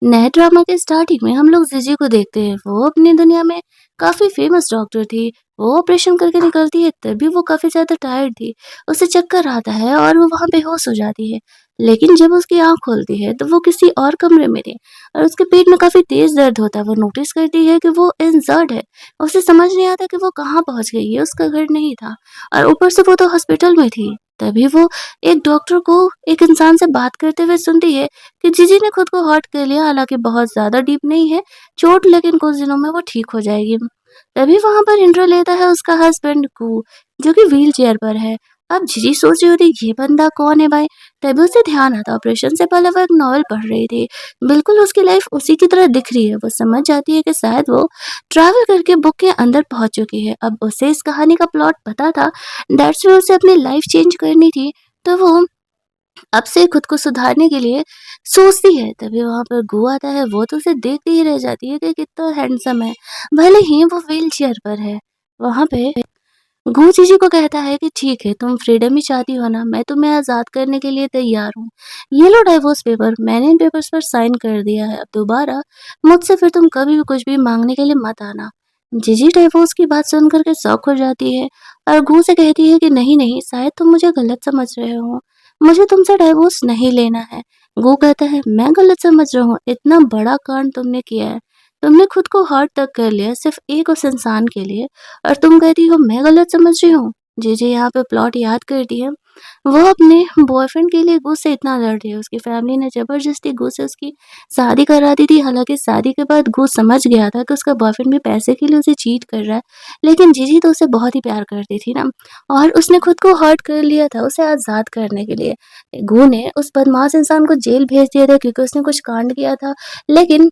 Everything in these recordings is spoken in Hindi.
नए ड्रामा के स्टार्टिंग में हम लोग जीजी को देखते हैं। वो अपनी दुनिया में काफ़ी फ़ेमस डॉक्टर थी। वो ऑपरेशन करके निकलती है तभी वो काफ़ी ज़्यादा टायर्ड थी। उसे चक्कर आता है और वो वहाँ बेहोश हो जाती है। लेकिन जब उसकी आँख खुलती है तो वो किसी और कमरे में थी और उसके पेट में काफ़ी तेज़ दर्द होता है। वो नोटिस करती है कि वो इंजर्ड है। उसे समझ नहीं आता कि वो कहाँ पहुँच गई, ये उसका घर नहीं था और ऊपर से वो तो हॉस्पिटल में थी। तभी वो एक डॉक्टर को एक इंसान से बात करते हुए सुनती है कि जीजी ने खुद को हर्ट कर लिया, हालाँकि बहुत ज़्यादा डीप नहीं है चोट, लेकिन कुछ दिनों में वो ठीक हो जाएगी। तभी वहाँ पर एंट्री लेता है उसका हस्बैंड कू, जो कि व्हीलचेयर पर है। अब जीजी सोच रही होती है ये बंदा कौन है भाई? तभी उसे ध्यान आता ऑपरेशन से पहले वो एक नॉवेल पढ़ रही थी। बिल्कुल उसकी लाइफ उसी की तरह दिख रही है। वो समझ जाती है कि शायद वो ट्रैवल करके बुक के अंदर पहुँच चुकी है। अब उसे इस कहानी का प्लॉट पता था, दैट्स व्हाई उसे अपनी लाइफ चेंज करनी थी। तो वो अब से खुद को सुधारने के लिए सोचती है। तभी वहाँ पर गो आता है। वो तो उसे देखते ही रह जाती है कि कितना हैंडसम है, भले ही वो व्हीलचेयर पर है। वहाँ पे गो जीजी को कहता है कि ठीक है, तुम फ्रीडम ही चाहती हो ना, मैं तुम्हें आज़ाद करने के लिए तैयार हूँ। ये लो डाइवोर्स पेपर, मैंने इन पेपर्स पर साइन कर दिया है। अब दोबारा मुझसे फिर तुम कभी भी कुछ भी मांगने के लिए मत आना। जीजी डाइवोर्स की बात सुनकर के शॉक हो जाती है और गो से कहती है कि नहीं नहीं, शायद तुम मुझे गलत समझ रहे हो, मुझे तुमसे डाइवोर्स नहीं लेना है। गो कहता है मैं गलत समझ रहा हूँ, इतना बड़ा कांड तुमने किया है, तुमने खुद को हर्ट तक कर लिया सिर्फ एक उस इंसान के लिए, और तुम कहती हो मैं गलत समझ रही हूँ। जीजी यहाँ पे प्लॉट याद करती है। वो अपने बॉयफ्रेंड के लिए गू से इतना लड़ रही है। उसकी फैमिली ने जबरदस्ती गू से उसकी शादी करा दी थी। हालांकि शादी के बाद गू समझ गया था कि उसका बॉयफ्रेंड भी पैसे के लिए उसे चीट कर रहा है, लेकिन जीजी तो उसे बहुत ही प्यार करती थी ना, और उसने खुद को हर्ट कर लिया था उसे आज़ाद करने के लिए। गू ने उस बदमाश इंसान को जेल भेज दिया था क्योंकि उसने कुछ कांड किया था, लेकिन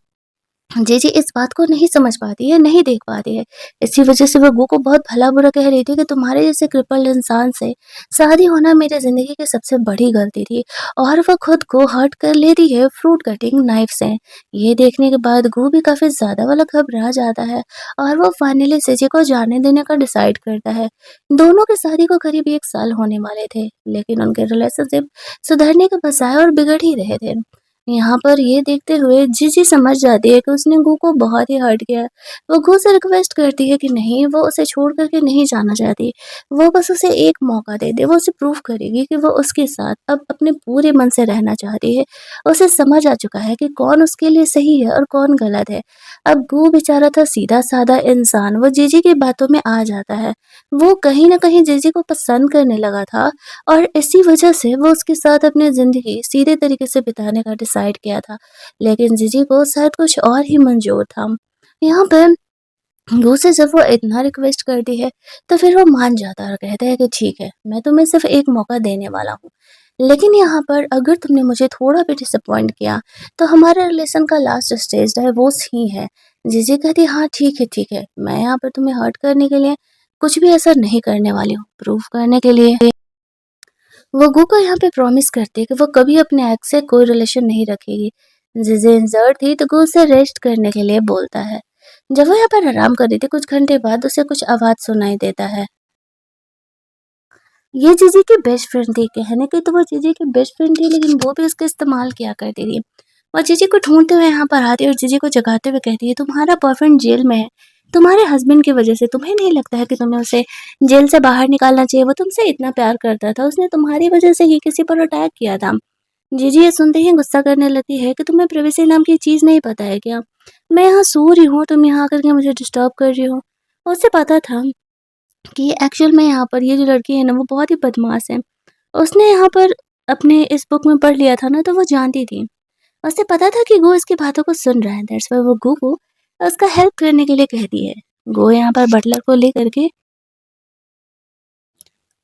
जीजी इस बात को नहीं समझ पाती है, नहीं देख पाती है। इसी वजह से वो गू को बहुत भला-बुरा कह रही थी कि तुम्हारे जैसे क्रिपल्ड इंसान से शादी होना मेरी ज़िंदगी की सबसे बड़ी गलती थी, और वो खुद को हर्ट कर लेती है फ्रूट कटिंग नाइफ से। ये देखने के बाद गू भी काफ़ी ज़्यादा वाला घबरा जाता है और वो फाइनली जीजी को जाने देने का डिसाइड करता है। दोनों की शादी को करीब 1 साल होने वाले थे, लेकिन उनके रिलेशनशिप सुधरने के बजाय और बिगड़ ही रहे थे। यहाँ पर ये देखते हुए जीजी समझ जाती है कि उसने गू को बहुत ही हर्ट किया है। वो गू से रिक्वेस्ट करती है कि नहीं, वो उसे छोड़ कर के नहीं जाना चाहती। वो बस उसे एक मौका दे दे, वो उसे प्रूव करेगी कि वो उसके साथ अब अपने पूरे मन से रहना चाहती है। उसे समझ आ चुका है कि कौन उसके लिए सही है और कौन गलत है। अब गू बेचारा था सीधा-साधा इंसान, वो जीजी की बातों में आ जाता है। वो कहीं न कहीं जीजी को पसंद करने लगा था और इसी वजह से वो उसके साथ अपनी ज़िंदगी सीधे तरीके से बिताने का डिसाइड किया था। लेकिन जीजी को शायद कुछ और ही मंज़ूर था। यहाँ पर वो से जब वो इतना रिक्वेस्ट करती है, तो फिर वो मान जाता है और कहता है कि ठीक है, मैं तुम्हें सिर्फ़ एक मौका देने वाला हूँ। लेकिन यहाँ पर अगर तुमने मुझे थोड़ा भी डिसअपॉइंट किया, तो हमारे रिलेशन का लास्ट स्टेज डाइवोर्स ही है। जीजी कहती है, हाँ ठीक है, मैं यहाँ पर तुम्हें हर्ट करने के लिए कुछ भी ऐसा नहीं करने वाली हूँ। प्रूव करने के लिए वो गू को यहाँ पे प्रॉमिस करती है कि वो कभी अपने एक्स से कोई रिलेशन नहीं रखेगी। जिसे इंजर्ड थी तो गू उसे रेस्ट करने के लिए बोलता है। जब वो यहाँ पर आराम कर रही थी, कुछ घंटे बाद उसे कुछ आवाज सुनाई देता है। ये जीजी की बेस्ट फ्रेंड थी। कहने की तो वो जीजी की बेस्ट फ्रेंड थी, लेकिन वो भी उसका इस्तेमाल किया करती थी। और जीजी को ढूंढते हुए यहाँ पर आती है और जीजी को जगाते हुए कहती है, तुम्हारा बॉयफ्रेंड जेल में है, तुम्हारे हस्बैंड की वजह से। तुम्हें नहीं लगता है कि तुम्हें उसे जेल से बाहर निकालना चाहिए? वो तुमसे इतना प्यार करता था, उसने तुम्हारी वजह से ही किसी पर अटैक किया था। जीजी ये सुनते ही गुस्सा करने लगती है कि तुम्हें प्राइवेसी नाम की चीज़ नहीं पता है क्या? मैं यहाँ सो रही हूँ, तुम यहाँ आकर के मुझे डिस्टर्ब कर रही हो। उसे पता था कि एक्चुअल में यहाँ पर ये जो लड़की है ना, वो बहुत ही बदमाश है। उसने यहाँ पर अपने इस बुक में पढ़ लिया था ना, तो वो जानती थी। उसे पता था कि गो इसकी बातों को सुन रहा है, दैट्स व्हाई वो गो को उसका हेल्प करने के लिए कहती है। गो यहाँ पर बटलर को लेकर के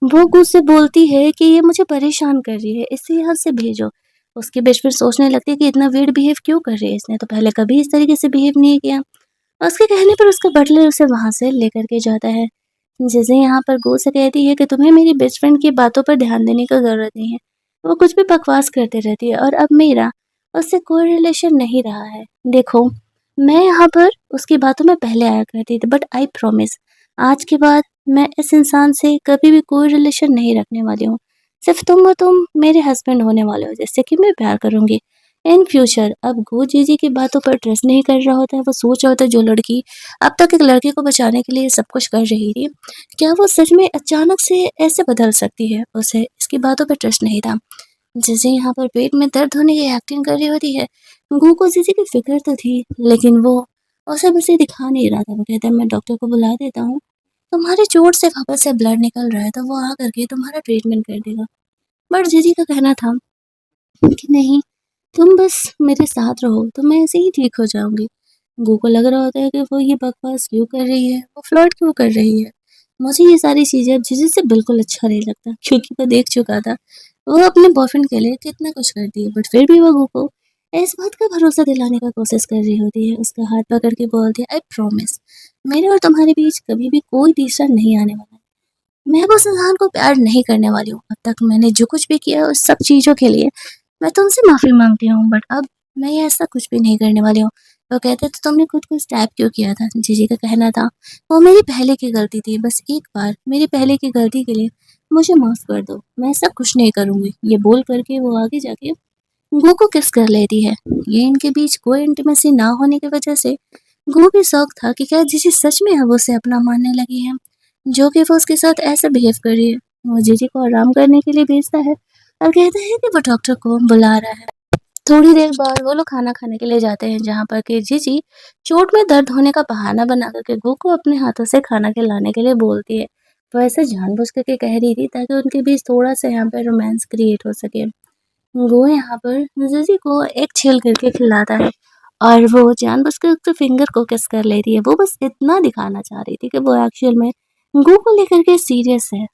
वो गो से बोलती है कि ये मुझे परेशान कर रही है, इसे यहाँ से भेजो। उसकी बेस्ट फ्रेंड सोचने लगती है कि इतना वियर्ड बिहेव क्यों कर रही है, इसने तो पहले कभी इस तरीके से बिहेव नहीं किया। उसके कहने पर उसका बटलर उसे वहाँ से लेकर के जाता है। जैसे यहाँ पर गो से कहती है कि तुम्हें मेरी बेस्ट फ्रेंड की बातों पर ध्यान देने की ज़रूरत नहीं है। वो कुछ भी बकवास करती रहती है और अब मेरा उससे कोई रिलेशन नहीं रहा है। देखो, मैं यहाँ पर उसकी बातों में पहले आया करती थी, बट आई प्रॉमिस आज के बाद मैं इस इंसान से कभी भी कोई रिलेशन नहीं रखने वाली हूँ। सिर्फ़ तुम और तुम मेरे हस्बैंड होने वाले हो, जिससे कि मैं प्यार करूँगी। इन फ्यूचर अब गो जीजी की बातों पर ट्रस्ट नहीं कर रहा होता है। वो सोच रहा होता है जो लड़की अब तक एक लड़के को बचाने के लिए सब कुछ कर रही थी, क्या वो सच में अचानक से ऐसे बदल सकती है? उसे इसकी बातों पर ट्रस्ट नहीं था। जैसे यहाँ पर पेट में दर्द होने की एक्टिंग कर रही होती है। गो को जीजी की फिक्र तो थी, लेकिन वो उसे बस ये दिखा नहीं रहा था। वो कहता है मैं डॉक्टर को बुला देता हूँ, तुम्हारी चोट से वापस से ब्लड निकल रहा है तो वो आ करके तुम्हारा ट्रीटमेंट कर देगा। बट जीजी का कहना था कि नहीं, तुम बस मेरे साथ रहो तो मैं ऐसे ही ठीक हो जाऊंगी। गो को लग रहा होता है कि वो ये बकवास क्यों कर रही है, वो फ्लर्ट क्यों कर रही है। मुझे ये सारी चीजें अब जीजी से बिल्कुल अच्छा नहीं लगता, क्योंकि वो देख चुका था वो अपने बॉयफ्रेंड के लिए कितना कुछ करती है। बट फिर भी वो गो को इस बात का भरोसा दिलाने का कोशिश कर रही होती है। उसका हाथ पकड़ के बोलती है आई प्रॉमिस, मेरे और तुम्हारे बीच कभी भी कोई तीसरा नहीं आने वाला है। मैं बस इंसान को प्यार नहीं करने वाली हूँ। अब तक मैंने जो कुछ भी किया है उस सब चीज़ों के लिए मैं तुमसे माफ़ी मांगती हूँ, बट अब मैं ये ऐसा कुछ भी नहीं करने वाली हूँ। तो कहते तो तुमने खुद को स्टैब क्यों किया था? जीजी का कहना था वो मेरी पहले की गलती थी, बस एक बार मेरी पहले की गलती के लिए मुझे माफ़ कर दो, मैं ऐसा कुछ नहीं करूँगी। ये बोल करके वो आगे जाके गो को किस कर लेती है। ये इनके बीच कोई इंटीमेसी ना होने की वजह से गो भी शौक था कि क्या जीजी सच में अब उसे अपना मानने लगी है, जो कि वो उसके साथ ऐसे बिहेव कर रही है। वो जीजी को आराम करने के लिए भेजता है और कहता है कि वो डॉक्टर को बुला रहा है। थोड़ी देर बाद वो लोग खाना खाने के लिए जाते हैं, जहाँ पर कि जीजी चोट में दर्द होने का बहाना बना करके गो को अपने हाथों से खाना खिलाने के लिए बोलती है। वो ऐसे जानबूझ करके कह रही थी ताकि उनके बीच थोड़ा सा यहाँ पे रोमांस क्रिएट हो सके। वो यहाँ पर जीजी को एक छील करके खिलाता है और वो जानबूझ के उसके फिंगर को किस कर ले रही है। वो बस इतना दिखाना चाह रही थी कि वो एक्चुअल में गो को लेकर के सीरियस है।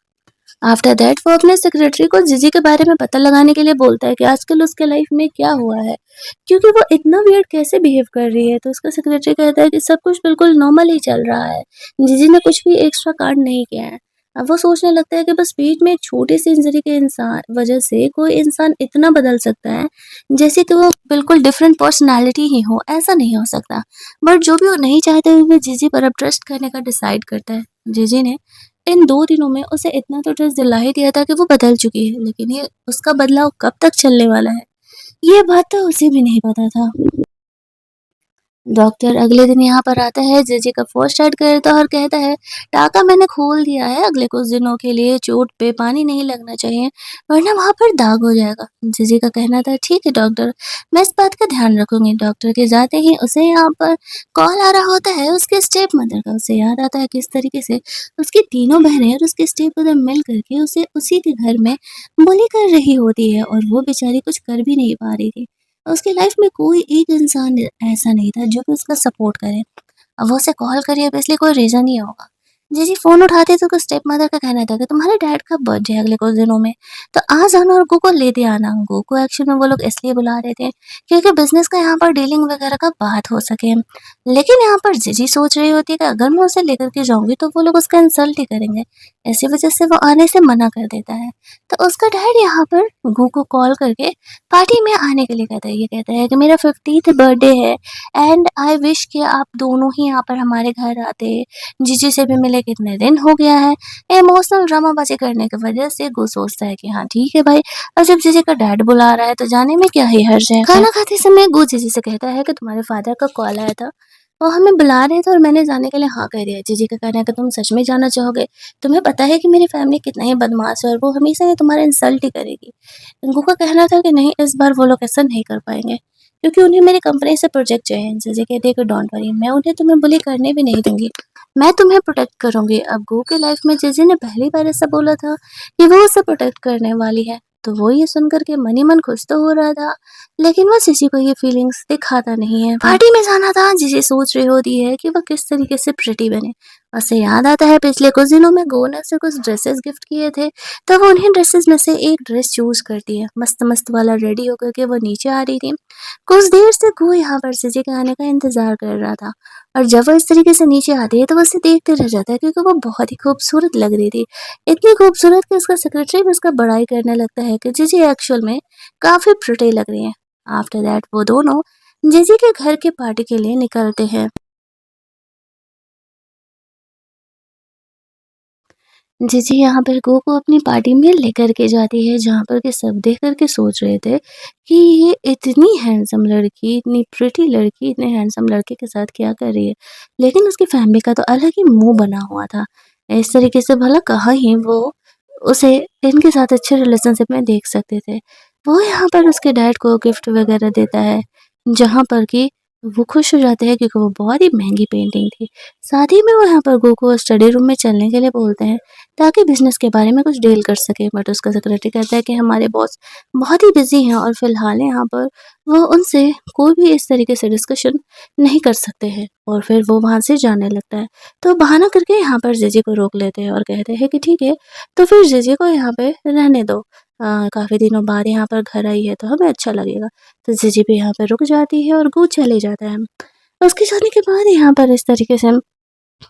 आफ्टर दैट वो अपने सेक्रेटरी को जीजी के बारे में पता लगाने के लिए बोलता है कि आजकल उसके लाइफ में क्या हुआ है, क्योंकि वो इतना वियर्ड कैसे बिहेव कर रही है। तो उसका सेक्रेटरी कहता है कि सब कुछ बिल्कुल नॉर्मल ही चल रहा है, जीजी ने कुछ भी एक्स्ट्रा कांड नहीं किया है। अब वो सोचने लगता है कि बस पेट में एक छोटी सी इंजरी के इंसान वजह से कोई इंसान इतना बदल सकता है, जैसे कि वो बिल्कुल डिफरेंट पर्सनालिटी ही हो, ऐसा नहीं हो सकता। बट जो भी वो नहीं चाहते हुए भी जीजी पर अब ट्रस्ट करने का डिसाइड करता है। जीजी ने इन 2 दिनों में उसे इतना तो ट्रस्ट दिला ही दिया था कि वो बदल चुकी है, लेकिन ये उसका बदलाव कब तक चलने वाला है, ये बात तो उसे भी नहीं पता था। डॉक्टर अगले दिन यहाँ पर आता है, जीजी का फर्स्ट एड करता है और कहता है टाका मैंने खोल दिया है, अगले कुछ दिनों के लिए चोट पे पानी नहीं लगना चाहिए वरना वहाँ पर दाग हो जाएगा। जीजी का कहना था ठीक है डॉक्टर, मैं इस बात का ध्यान रखूंगी। डॉक्टर के जाते ही उसे यहाँ पर कॉल आ रहा होता है उसके स्टेप मदर का। उसे याद आता है किस तरीके से उसकी तीनों बहनें और उसके स्टेप मदर मिल करके उसे उसी के घर में बुली कर रही होती है और वो बेचारी कुछ कर भी नहीं पा रही थी। उसकी लाइफ में कोई एक इंसान ऐसा नहीं था जो कि उसका सपोर्ट करे। अब वो उसे कॉल करी अब इसलिए कोई रीज़न ही होगा। जी फ़ोन उठाते तो उसके स्टेप मदर का कहना था कि तुम्हारे डैड का बर्थडे है अगले कुछ दिनों में, तो आ जाना और गो को लेते आना। गो को एक्चुअल में वो लोग इसलिए बुला रहे थे क्योंकि बिज़नेस का यहाँ पर डीलिंग वगैरह का बात हो सके। लेकिन यहाँ पर जीजी सोच रही होती है कि अगर मैं उसे लेकर के जाऊँगी तो वो लोग उसका इंसल्ट ही करेंगे। इसी वजह से वो आने से मना कर देता है। तो उसका डैड यहाँ पर गो को कॉल करके पार्टी में आने के लिए कहता है। ये कहता है कि मेरा 50th बर्थडे है एंड आई विश कि आप दोनों ही यहाँ पर हमारे घर आते। जीजी से भी मिले कितने दिन हो गया है। इमोशनल ड्रामाबाजी करने की वजह से गो सोचता है कि हाँ ठीक है भाई, और जब जीजी का डैड बुला रहा है तो जाने में क्या ही हर्ज है। खाना खाते समय गो जीजी से कहता है कि तुम्हारे फादर का कॉल आया था, वो हमें बुला रहे थे और मैंने जाने के लिए हाँ कह दिया। जीजी का कहना है कि तुम सच में जाना चाहोगे? तुम्हें पता है कि मेरी फैमिली कितना ही बदमाश है और वो हमेशा ही तुम्हारा इंसल्ट ही करेगी। इनको का कहना था कि नहीं, इस बार वो लोग ऐसा नहीं कर पाएँगे, क्योंकि उन्हें मेरी कंपनी से प्रोजेक्ट चाहिए। जीजी कहती है कि डोंट वरी, मैं उन्हें तुम्हें बुली करने भी नहीं दूँगी, मैं तुम्हें प्रोटेक्ट करूँगी। अब गो के लाइफ में जीजी ने पहली बार ऐसा बोला था कि वो उसे प्रोटेक्ट करने वाली है, तो वो ये सुनकर के मन ही मन खुश तो हो रहा था, लेकिन वो जीजी को ये फीलिंग्स दिखाता नहीं है। पार्टी में जाना था, जीजी सोच रही होती है कि वो किस तरीके से प्रिटी बने। उसे याद आता है पिछले कुछ दिनों में गो ने उसे कुछ ड्रेसेस गिफ्ट किए थे, तो वो उन्हीं ड्रेसेस में से एक ड्रेस चूज करती है। मस्त-मस्त वाला रेडी होकर के वो नीचे आ रही थी। कुछ देर से गो यहाँ पर जीजी के आने का इंतज़ार कर रहा था और जब वो इस तरीके से नीचे आती है तो वो उसे देखते रह जाता है, क्योंकि वो बहुत ही खूबसूरत लग रही थी। इतनी खूबसूरत कि उसका सेक्रेटरी भी उसका बड़ाई करने लगता है कि जीजी एक्चुअल में काफ़ी प्रिटी लग रही हैं। आफ्टर दैट वो दोनों जीजी के घर के पार्टी के लिए निकलते हैं। जी, जी, यहाँ पर गो को अपनी पार्टी में लेकर के जाती है, जहाँ पर के सब देख कर के सोच रहे थे कि ये इतनी हैंडसम लड़की, इतनी प्रिटी लड़की, इतने हैंडसम लड़के के साथ क्या कर रही है। लेकिन उसकी फैमिली का तो अलग ही मुँह बना हुआ था। इस तरीके से भला कहाँ ही वो उसे इनके साथ अच्छे रिलेशनशिप में देख सकते थे। वो यहाँ पर उसके डैड को गिफ्ट वगैरह देता है, जहाँ पर कि वो खुश हो जाते हैं क्योंकि वो बहुत ही महँगी पेंटिंग थी। साथ ही में वो यहाँ पर गो को स्टडी रूम में चलने के लिए बोलते हैं, ताकि बिज़नेस के बारे में कुछ डील कर सकें। बट उसका सेक्रेटरी कहता है कि हमारे बॉस बहुत ही बिज़ी हैं और फ़िलहाल यहाँ पर वो उनसे कोई भी इस तरीके से डिस्कशन नहीं कर सकते हैं, और फिर वो वहाँ से जाने लगता है। तो बहाना करके यहाँ पर जीजी को रोक लेते हैं और कहते हैं कि ठीक है, तो फिर जीजी को यहाँ पे रहने दो। काफ़ी दिनों बाद यहाँ पर घर आई है तो हमें अच्छा लगेगा। तो जीजी भी यहाँ पे रुक जाती है और गो चले जाता है। उसके जाने के बाद यहाँ पर इस तरीके से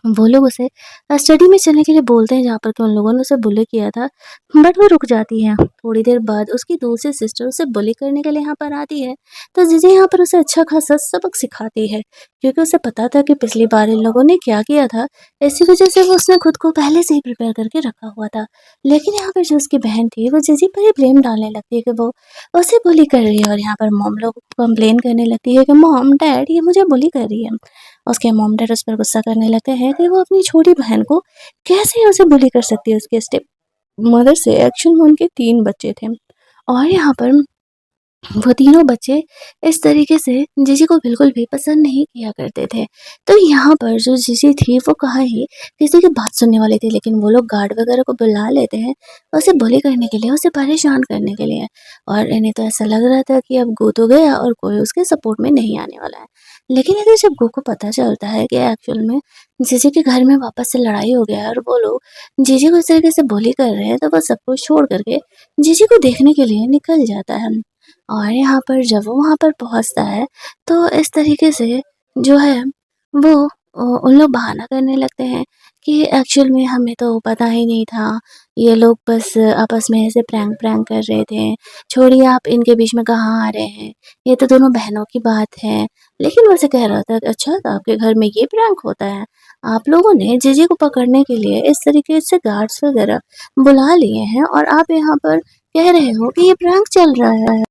वो लोग उसे स्टडी में चलने के लिए बोलते हैं, जहाँ पर कि उन लोगों ने उसे बुली किया था, बट वो रुक जाती है। थोड़ी देर बाद उसकी दूसरी सिस्टर उसे बुली करने के लिए यहाँ पर आती है, तो जीजी यहाँ पर उसे अच्छा खासा सबक सिखाती है, क्योंकि उसे पता था कि पिछली बार इन लोगों ने क्या किया था। इसी वजह से वो उसने खुद को पहले से ही प्रिपेयर करके रखा हुआ था। लेकिन यहाँ पर जो उसकी बहन थी, वो जीजी पर ही ब्लेम डालने लगती है कि वो उसे बुली कर रही है, और यहाँ पर मॉम लोग कंप्लेन करने लगती है कि मॉम डैड ये मुझे बुली कर रही है। उसके मॉम डैड उस पर गुस्सा करने लगते हैं कि वो अपनी छोटी बहन को कैसे उसे बुली कर सकती है उसके स्टेप मदर से। एक्चुअल में उनके 3 बच्चे थे, और यहाँ पर वो तीनों बच्चे इस तरीके से जीजी को बिल्कुल भी पसंद नहीं किया करते थे। तो यहाँ पर जो जीजी थी वो कहाँ ही किसी की बात सुनने वाली थी, लेकिन वो लोग गार्ड वगैरह को बुला लेते हैं उसे बुली करने के लिए, उसे परेशान करने के लिए। और इन्हें तो ऐसा लग रहा था कि अब गो तो गया और कोई उसके सपोर्ट में नहीं आने वाला है। लेकिन इधर जब गो को पता चलता है कि एक्चुअल में जीजी के घर में वापस से लड़ाई हो गया है और वो लोग जीजी को इस तरीके से बुली कर रहे हैं, तो वो सब कुछ छोड़ करके जीजी को देखने के लिए निकल जाता है। और यहाँ पर जब वो वहाँ पर पहुँचता है, तो इस तरीके से जो है वो उन लोग बहाना करने लगते हैं कि एक्चुअल में हमें तो पता ही नहीं था, ये लोग बस आपस में ऐसे प्रैंक कर रहे थे। छोड़िए, आप इनके बीच में कहाँ आ रहे हैं, ये तो दोनों बहनों की बात है। लेकिन वैसे कह रहा था कि अच्छा, तो आपके घर में ये प्रैंक होता है? आप लोगों ने जीजी को पकड़ने के लिए इस तरीके से गार्ड्स वगैरह बुला लिए हैं, और आप यहाँ पर कह रहे हो कि ये प्रैंक चल रहा है।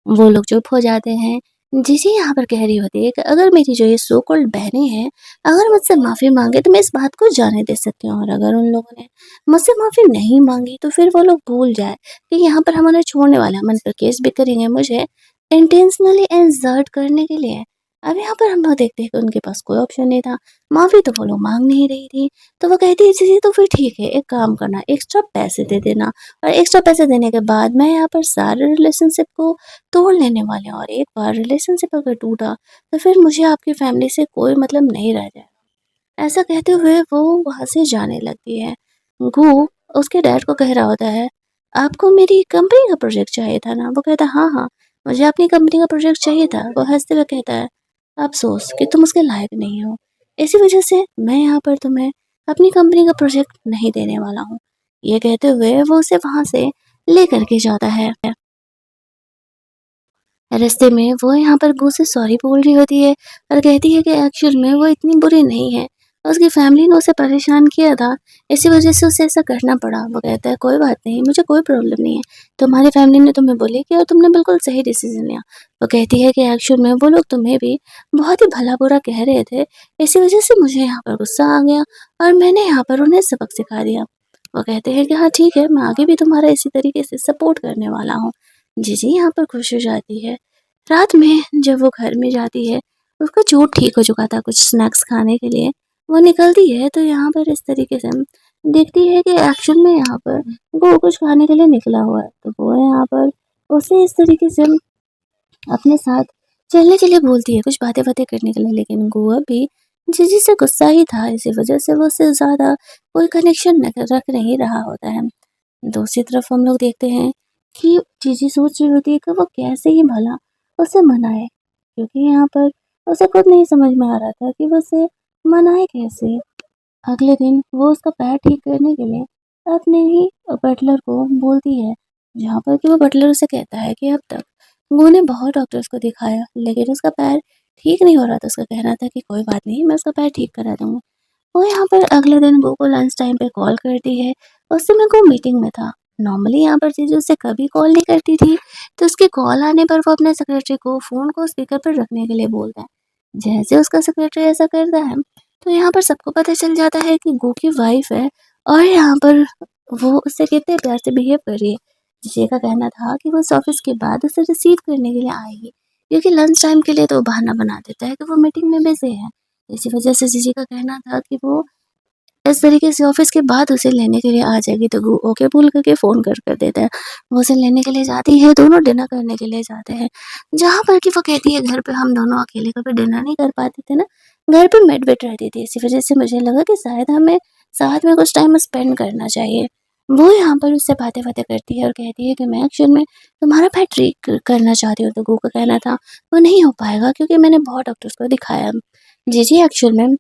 वो लोग चुप हो जाते हैं। जीजी यहाँ पर कह रही होती है कि अगर मेरी जो ये सो कॉल्ड बहनें हैं, अगर मुझसे माफ़ी माँगे तो मैं इस बात को जाने दे सकती हूँ, और अगर उन लोगों ने मुझसे माफ़ी नहीं माँगी तो फिर वो लोग भूल जाएँ कि यहाँ पर हम उन्हें छोड़ने वाले हैं, हम उन पर केस भी करेंगे मुझे इंटेंशनली इंसल्ट करने के लिए। अब यहाँ पर हम लोग देखते हैं कि उनके पास कोई ऑप्शन नहीं था, माफ़ी तो वो लोग माँग नहीं रही थी। तो वो कहती है, जीजी तो फिर ठीक है, एक काम करना, एक्स्ट्रा पैसे दे देना, और एक्स्ट्रा पैसे देने के बाद मैं यहाँ पर सारे रिलेशनशिप को तोड़ लेने वाले हैं, और एक बार रिलेशनशिप अगर टूटा तो फिर मुझे आपकी फैमिली से कोई मतलब नहीं रह जाएगा। ऐसा कहते हुए वो वहाँ से जाने लगती है। गू उसके डैड को कह रहा होता है, आपको मेरी कंपनी का प्रोजेक्ट चाहिए था ना? वो कहता है, हाँ हाँ, मुझे अपनी कंपनी का प्रोजेक्ट चाहिए था। वो हंसते हुए कहता है, अफसोस कि तुम उसके लायक नहीं हो, इसी वजह से मैं यहाँ पर तुम्हें अपनी कंपनी का प्रोजेक्ट नहीं देने वाला हूँ। ये कहते हुए वो उसे वहाँ से लेकर के जाता है। रास्ते में वो यहाँ पर गो से सॉरी बोल रही होती है और कहती है कि एक्चुअल में वो इतनी बुरी नहीं है। उसकी फैमिली ने उसे परेशान किया था, इसी वजह से उसे ऐसा करना पड़ा। वो कहता है, कोई बात नहीं, मुझे कोई प्रॉब्लम नहीं है। तुम्हारी फैमिली ने तुम्हें बुली किया और तुमने बिल्कुल सही डिसीजन लिया। वो कहती है कि एक्चुअल में वो लोग तुम्हें भी बहुत ही भला-बुरा कह रहे थे, इसी वजह से मुझे यहाँ पर गुस्सा आ गया और मैंने यहाँ पर उन्हें सबक सिखा दिया। वो कहते हैं कि हाँ ठीक है, मैं आगे भी तुम्हारा इसी तरीके से सपोर्ट करने वाला हूँ। जीजी यहाँ पर खुश हो जाती है। रात में जब वो घर में जाती है, उसका चोट ठीक हो चुका था कुछ स्नैक्स खाने के लिए। वो निकलती है तो यहाँ पर इस तरीके से देखती है कि एक्चुअल में यहाँ पर वो कुछ खाने के लिए निकला हुआ है। तो वो यहाँ पर उसे इस तरीके से अपने साथ चलने के लिए बोलती है, कुछ बातें-वातें करने के लिए, लेकिन वो भी जीजी से गुस्सा ही था, इसी वजह से वो उससे ज़्यादा कोई कनेक्शन रख नहीं रहा होता है। दूसरी तरफ हम लोग देखते हैं कि जीजी सोच रही होती है कि वो कैसे ही भला उसे मनाए, क्योंकि यहाँ पर उसे खुद नहीं समझ में आ रहा था कि वो उसे मनाए कैसे। अगले दिन वो उसका पैर ठीक करने के लिए अपने ही बटलर को बोलती है, जहाँ पर कि वो बटलर उसे कहता है कि अब तक वो ने बहुत डॉक्टर्स को दिखाया, लेकिन उसका पैर ठीक नहीं हो रहा था। उसका कहना था कि कोई बात नहीं, मैं उसका पैर ठीक करा दूँगा। वो यहाँ पर अगले दिन गो को लंच टाइम पे कॉल करती है। उस समय वो मीटिंग में था। नॉर्मली यहाँ पर जीजू उससे कभी कॉल नहीं करती थी, तो उसकी कॉल आने पर वो अपने सेक्रेटरी को फ़ोन को स्पीकर पर रखने के लिए बोलता है। जैसे उसका सेक्रेटरी ऐसा करता है, तो यहाँ पर सबको पता चल जाता है कि गो की वाइफ़ है और यहाँ पर वो उससे कितने प्यार से बिहेव कर रही है। जीजे का कहना था कि वो उस ऑफ़िस के बाद उसे रिसीव करने के लिए आएगी, क्योंकि लंच टाइम के लिए तो वो बहाना बना देता है कि वो मीटिंग में बिज़ी है। इसी वजह से जीजी का कहना था कि वो इस तरीके से ऑफ़िस के बाद उसे लेने के लिए आ जाएगी, तो वो ओके बोल करके फ़ोन कर देता है। वो उसे लेने के लिए जाती है, दोनों डिनर करने के लिए जाते हैं। जहाँ पर कि वो कहती है घर पे हम दोनों अकेले कभी डिनर नहीं कर पाते थे ना, घर पे मेड-वेड रहती थी। इसी वजह से मुझे लगा कि शायद हमें साथ में कुछ टाइम स्पेंड करना चाहिए। वो यहाँ पर उससे बातें-वातें करती है और कहती है कि मैं एक्चुअल में तुम्हारा पेट ट्रीट करना चाहती हूँ। तो गो का कहना था वो नहीं हो पाएगा, क्योंकि मैंने बहुत डॉक्टर्स को दिखाया। जीजी एक्चुअल में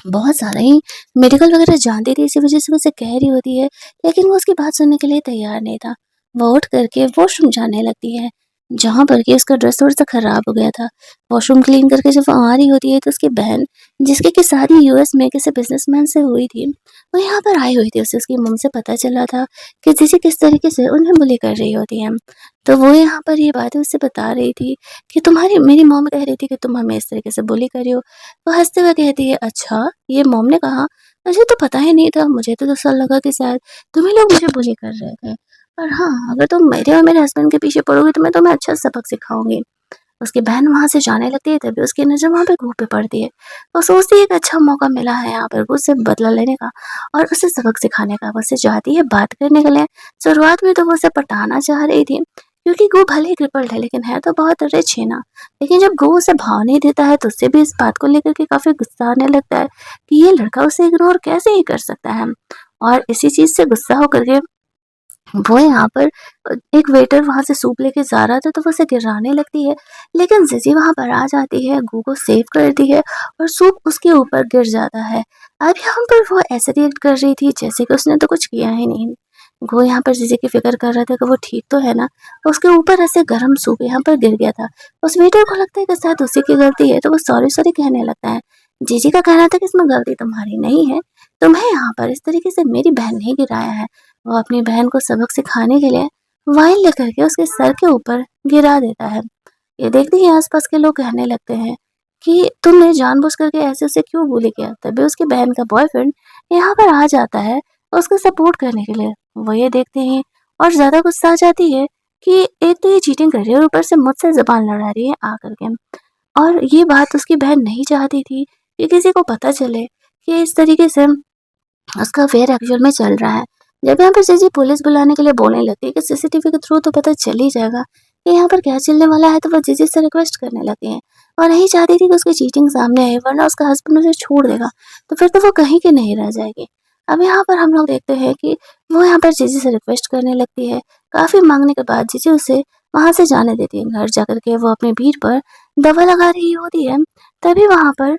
बहुत ज़्यादा ही मेडिकल वगैरह जानती थी, इसी वजह से वो उसे कह रही होती है, लेकिन वो उसकी बात सुनने के लिए तैयार नहीं था। वो उठ करके वॉशरूम जाने लगती है, जहाँ पर कि उसका ड्रेस थोड़ा-सा खराब हो गया था। वॉशरूम क्लीन करके जब वो आ रही होती है, तो उसकी बहन, जिसकी कि शादी यूएस में किसी बिज़नेसमैन से हुई थी, वो यहाँ पर आई हुई थी। उसे उसकी मम्मी से पता चला था कि जीजी किस तरीके से उन्हें बुली कर रही होती है। तो वो यहाँ पर ये बातें उससे बता रही थी कि तुम्हारी मेरी मॉम कह रही थी कि तुम हमें इस तरीके से बुली कर रही हो। वो हँसते हुए कहती है, "अच्छा, ये मॉम ने कहा? मुझे तो पता ही नहीं था। मुझे तो ऐसा लगा कि शायद तुम ही लोग मुझे बुली कर रहे थे। पर हाँ, अगर तुम मेरे और मेरे हस्बैंड के पीछे पड़ोगी तो मैं तुम्हें अच्छा सबक सिखाऊँगी।" उसकी बहन वहाँ से जाने लगती है, तभी उसकी नज़र वहाँ पे गो पे पड़ती है। वो सोचती है कि अच्छा मौका मिला है यहाँ पर गो से बदला लेने का और उसे सबक सिखाने का। वो उससे जाती है बात करने के लिए। शुरुआत में तो वो उसे पटाना चाह रही थी, क्योंकि गो भले ही क्रिपल्ड है लेकिन है तो बहुत रिच है ना। लेकिन जब गो उसे भाव नहीं देता है, तो उसे भी इस बात को लेकर के काफ़ी गुस्सा आने लगता है कि ये लड़का उसे इग्नोर कैसे ही कर सकता है। और इसी चीज़ से गुस्सा होकर के वो यहाँ पर एक वेटर वहाँ से सूप लेके जा रहा था, तो वो उसे गिराने लगती है, लेकिन ज़िज़ी वहाँ पर आ जाती है, गू को सेव करती है और सूप उसके ऊपर गिर जाता है। अब यहाँ पर वो ऐसे रिएक्ट कर रही थी जैसे कि उसने तो कुछ किया ही नहीं। गो यहाँ पर ज़िज़ी की फ़िक्र कर रहा था कि वो ठीक तो है ना, उसके ऊपर ऐसे गरम सूप यहाँ पर गिर गया था। उस वेटर को लगता है कि शायद उसी की गलती है, तो वो सॉरी-सॉरी कहने लगता है। जीजी का कहना था कि इसमें गलती तुम्हारी नहीं है, तुम्हें यहाँ पर इस तरीके से मेरी बहन ने गिराया है। वो अपनी बहन को सबक सिखाने के लिए वाइन लेकर के उसके सर के ऊपर गिरा देता है। ये देखते ही आसपास के लोग कहने लगते हैं कि तुमने जानबूझ करके ऐसे उसे क्यों bully किया। तभी उसकी बहन का बॉयफ्रेंड यहाँ पर आ जाता है उसका सपोर्ट करने के लिए। वो ये देखते ही और ज़्यादा गुस्सा आ जाती है कि एक तो ये चीटिंग कर रही है और ऊपर से मुझसे ज़बान लड़ा रही है आकर के। और ये बात उसकी बहन नहीं चाहती थी कि किसी को पता चले कि इस तरीके से उसका अफेयर एक्चुअल में चल रहा है। जब यहाँ पर जीजी पुलिस बुलाने के लिए बोलने लगती है कि सीसीटीवी के थ्रू तो पता चल ही जाएगा कि यहाँ पर क्या चलने वाला है, तो वो जीजी से रिक्वेस्ट करने लगती है और नहीं चाहती थी कि उसकी चीटिंग सामने आए, वरना उसका हस्बैंड उसे छोड़ देगा, तो फिर तो वो कहीं की नहीं रह जाएगी। अब यहाँ पर हम लोग देखते हैं कि वो यहाँ पर जीजी से रिक्वेस्ट करने लगती है। काफ़ी मांगने के बाद जीजी उसे वहाँ से जाने देती है। घर जाकर के वो अपनी भीड़ पर दवा लगा रही होती है, तभी वहाँ पर